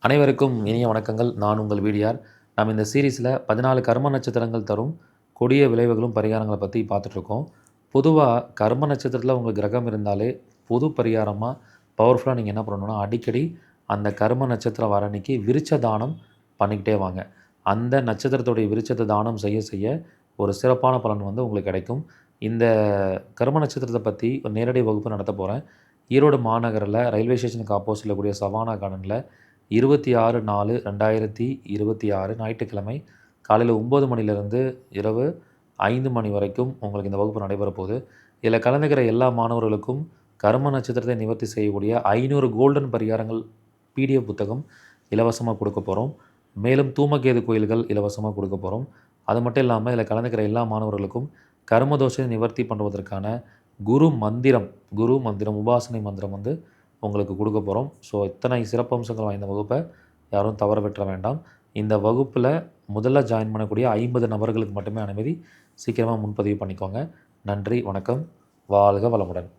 அனைவருக்கும் இனிய வணக்கங்கள். நான் உங்கள் வீடியார். நாம் இந்த சீரீஸில் 14 கர்ம நட்சத்திரங்கள் தரும் கொடிய விளைவுகளும் பரிகாரங்களை பற்றி பார்த்துட்ருக்கோம். பொதுவாக கர்ம நட்சத்திரத்தில் உங்கள் கிரகம் இருந்தாலே பொது பரிகாரமாக பவர்ஃபுல்லாக நீங்கள் என்ன பண்ணணும்னா, அடிக்கடி அந்த கர்ம நட்சத்திரம் வர அன்னைக்கு விருச்ச தானம் பண்ணிக்கிட்டே வாங்க. அந்த நட்சத்திரத்துடைய விருச்சத்தை தானம் செய்ய செய்ய ஒரு சிறப்பான பலன் உங்களுக்கு கிடைக்கும். இந்த கர்ம நட்சத்திரத்தை பற்றி ஒரு நேரடி வகுப்பு நடத்த போகிறேன். ஈரோடு மாநகரில் ரயில்வே ஸ்டேஷனுக்கு ஆப்போசிட்டில் கூடிய சவானா கார்டனில் 26/4/2026 ஞாயிற்றுக்கிழமை காலையில் 9 மணிலேருந்து இரவு 5 மணி வரைக்கும் உங்களுக்கு இந்த வகுப்பு நடைபெற போகுது. இதில் கலந்துக்கிற எல்லா மாணவர்களுக்கும் கர்ம நட்சத்திரத்தை நிவர்த்தி செய்யக்கூடிய 500 கோல்டன் பரிகாரங்கள் பிடிஎஃப் புத்தகம் இலவசமாக கொடுக்க போகிறோம். மேலும் தூமகேது கோயில்கள் இலவசமாக கொடுக்க போகிறோம். அது மட்டும் இல்லாமல் இதில் கலந்துக்கிற எல்லா மாணவர்களுக்கும் கர்மதோஷத்தை நிவர்த்தி பண்ணுவதற்கான குரு மந்திரம் உபாசனை மந்திரம் உங்களுக்கு கொடுக்க போகிறோம். ஸோ இத்தனை சிறப்பம்சங்கள் வாய்ந்த வகுப்பை யாரும் தவற விட்டுற வேண்டாம். இந்த வகுப்பில் முதல்ல ஜாயின் பண்ணக்கூடிய 50 நபர்களுக்கு மட்டுமே அனுமதி. சீக்கிரமாக முன்பதிவு பண்ணிக்கோங்க. நன்றி, வணக்கம், வாழ்க வளமுடன்.